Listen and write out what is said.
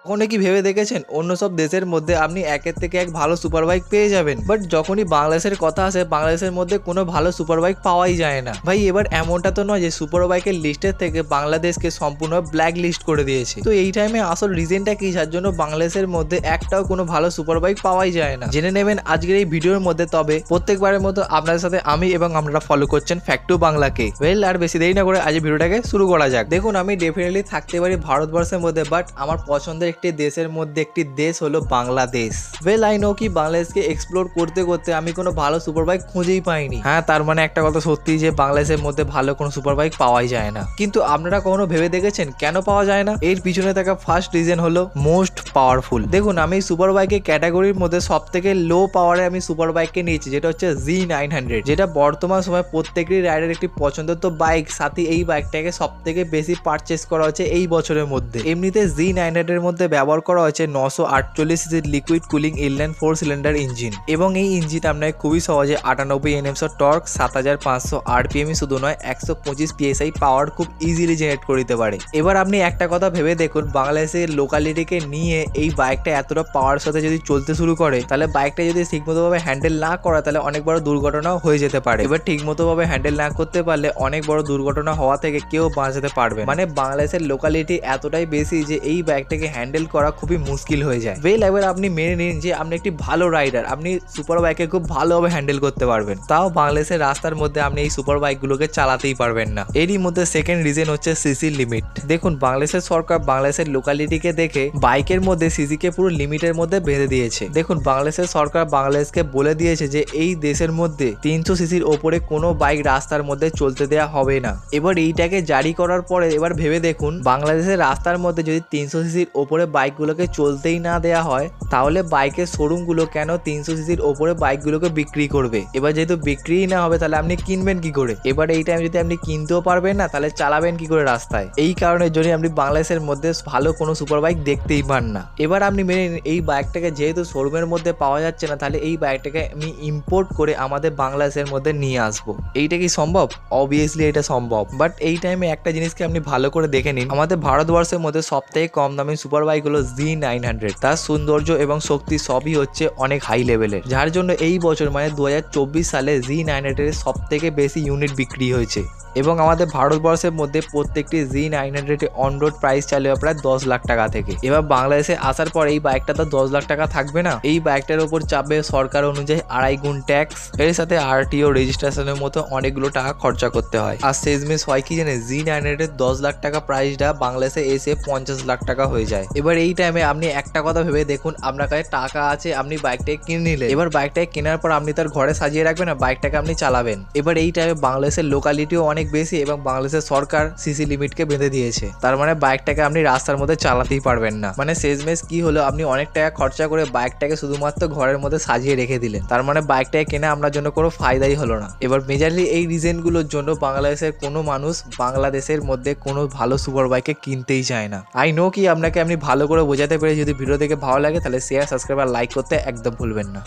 কখনো কি ভেবে দেখেছেন অন্য সব দেশের মধ্যে আপনি একের থেকে এক ভালো সুপার বাইক পেয়ে যাবেন, বাট যখনই বাংলাদেশের কথা আসে বাংলাদেশের মধ্যে কোনো ভালো সুপার বাইক পাওয়াই যায় না। ভাই এবার এমনটা তো নয় যে সুপার বাইকের লিস্টের থেকে বাংলাদেশকে সম্পূর্ণ ব্ল্যাক লিস্ট করে দিয়েছে। তো এই টাইমে আসল রিজনটা কি যার জন্য বাংলাদেশের মধ্যে একটাও কোনো ভালো সুপার বাইক পাওয়াই যায় না, জেনে নেবেন আজকের এই ভিডিওর মধ্যে। তবে প্রত্যেকবারের মতো আপনাদের সাথে আমি এবং আপনারা ফলো করছেন ফ্যাক্টু বাংলাকে। ওয়েল, আর বেশি দেরি না করে আজ ভিডিওটাকে শুরু করা যাক। দেখুন, আমি ডেফিনেটলি থাকতে পারি ভারতবর্ষের মধ্যে, বাট আমার পছন্দের একটি দেশের মধ্যে একটি দেশ হলো বাংলাদেশ। ওয়েল, আই নো কি বাংলাদেশকে এক্সপ্লোর করতে করতে আমি কোনো ভালো সুপার বাইক খুঁজেই পাইনি। হ্যাঁ, তার মানে একটা কথা সত্যি যে বাংলাদেশের মধ্যে ভালো কোনো সুপার বাইক পাওয়াই যায় না। কিন্তু আপনারা কখনো ভেবে দেখেছেন কেন পাওয়া যায় না? এর পিছনে থাকা ফার্স্ট রিজন হলো মোস্ট পাওয়ারফুল। দেখুন, আমি সুপার বাইকের ক্যাটাগরির মধ্যে সব থেকে লো পাওয়ারে আমি সুপার বাইককে নিয়েছি, যেটা হচ্ছে Z900, যেটা বর্তমান সময় প্রত্যেকেরই রাইডার একটি পছন্দের তো বাইক। সাথে এই বাইকটাকে সব থেকে বেশি পারচেস করা হচ্ছে এই বছরের মধ্যে। এমনিতে Z900 এর মধ্যে ব্যবহার করা হয়েছে 948 সিসির liquid cooling inline 4 cylinder engine, এবং এই ইঞ্জিন আপনাকে খুবই সহজে 98 NMs টর্ক, 7500 RPM শুধু নয় 125 PSI পাওয়ার খুব ইজিলি জেনারেট করে দিতে পারে। এবার আপনি একটা কথা ভেবে দেখুন, বাংলাদেশের লোকালিটিকে নিয়ে এই বাইকটা এতটা পাওয়ার সাথে যদি চলতে শুরু করে, তাহলে বাইকটা যদি ঠিকমতো ভাবে হ্যান্ডেল না করা তাহলে অনেক বড় দুর্ঘটনাও হয়ে যেতে পারে। এবার ঠিকমতো ভাবে হ্যান্ডেল না করতে পারলে অনেক বড় দুর্ঘটনা হওয়া থেকে কেউ বাঁচাতে পারবে। মানে বাংলাদেশের লোকালিটি এতটাই বেশি যে এই বাইকটাকে হ্যান্ডেল করা খুবই মুশকিল হয়ে যায়। ওয়েল, এবার আপনি মেনে নিন যে আপনি একটি ভালো রাইডার, আপনি সুপার বাইকে খুব ভালোভাবে হ্যান্ডেল করতে পারবেন, তাও বাংলাদেশের রাস্তার মধ্যে আপনি এই সুপার বাইকগুলোকে চালাতেই পারবেন না। এরই মধ্যে সেকেন্ড রিজন হচ্ছে সিসি লিমিট। দেখুন, বাংলাদেশের সরকার বাংলাদেশের লোকালিটিকে দেখে বাইকের মধ্যে সিসিকে পুরো লিমিটের মধ্যে বেঁধে দিয়েছে। দেখুন, বাংলাদেশের সরকার বাংলাদেশকে বলে দিয়েছে যে এই দেশের মধ্যে 300 সিসির ওপরে কোনো বাইক রাস্তার মধ্যে চলতে দেওয়া হবে না। এবার এইটাকে জারি করার পরে এবার ভেবে দেখুন, বাংলাদেশের রাস্তার মধ্যে যদি 300 সিসির ওপরে বাইকগুলোকে চলতেই না দেওয়া হয়, তাহলে বাইকের শোরুমগুলো কেন 300 সিসির ওপরে বাইকগুলোকে বিক্রি করবে? এবার যেহেতু বিক্রিই না হবে তাহলে আপনি কিনবেন কি করে? এবার এই টাইম যদি আপনি কিনতেও পারবেন না, তাহলে চালাবেন কি করে রাস্তায়? এই কারণের জন্য আপনি বাংলাদেশের মধ্যে ভালো কোনো সুপার বাইক দেখতেই পান না। এবার আপনি মেনে নিন এই বাইকটাকে যেহেতু শোরুমের মধ্যে পাওয়া যাচ্ছে না, তাহলে এই বাইকটাকে আমি ইম্পোর্ট করে আমাদের বাংলাদেশের মধ্যে নিয়ে আসবো। এইটা কি সম্ভব? অবভিয়াসলি এটা সম্ভব, বাট এই টাইমে একটা জিনিসকে আপনি ভালো করে দেখে নিন, আমাদের ভারতবর্ষের মধ্যে সব থেকে কম দামি সুপার বাইক হলো Z900। তার সৌন্দর্য এবং শক্তি সবই হচ্ছে অনেক হাই লেভেলের, যার জন্য এই বছর মানে 2024 সালে Z900 এর সব থেকে বেশি ইউনিট বিক্রি হয়েছে। এবং আমাদের ভারতবর্ষের মধ্যে প্রত্যেকটি Z900 অন রোড প্রাইস চালু হয় প্রায় 10 লাখ টাকা থেকে। এবার বাংলাদেশে আসার পর এই বাইকটা তো 10 লাখ টাকা থাকবে না, এই বাইকটার উপর চাপবে সরকার অনুযায়ী 2.5 গুণ ট্যাক্স, এর সাথে RTO রেজিস্ট্রেশনের মতো অনেকগুলো টাকা খরচা করতে হয়। আর শেষমেশ হয় কি জানে, Z900 10 লাখ টাকা প্রাইসটা বাংলাদেশে এসে 50 লাখ টাকা হয়ে যায়। এবার এই টাইমে আপনি একটা কথা ভেবে দেখুন, আপনার কাছে টাকা আছে, আপনি বাইকটাকে কিনে নিলেন। এবার বাইকটাকে কেনার পর আপনি তার ঘরে সাজিয়ে রাখবেন না, বাইকটাকে আপনি চালাবেন। এবার এই টাইমে বাংলাদেশের লোকালিটিও অনেক বেশি এবং বাংলাদেশের সরকার সিসি লিমিটকে বেঁধে দিয়েছে, তার মানে বাইকটাকে আপনি রাস্তার মধ্যে চালাতেই পারবেন না। মানে শেষমেশ কি হলো, আপনি অনেক টাকা খরচা করে বাইকটাকে শুধুমাত্র ঘরের মধ্যে সাজিয়ে রেখে দিলেন, তার মানে বাইকটাকে কেনা আপনার জন্য কোনো ফায়দাই হলো না। এবার মেজারলি এই রিজনগুলোর জন্য বাংলাদেশের কোনো মানুষ বাংলাদেশের মধ্যে কোনো ভালো সুপার বাইকে কিনতেই চায় না। আই নো কি আপনাকে আমি ভালো করে বোঝাতে পেরে, যদি ভিডিও দেখে ভালো লাগে তাহলে শেয়ার, সাবস্ক্রাইব আর লাইক করতে একদম ভুলবেন না।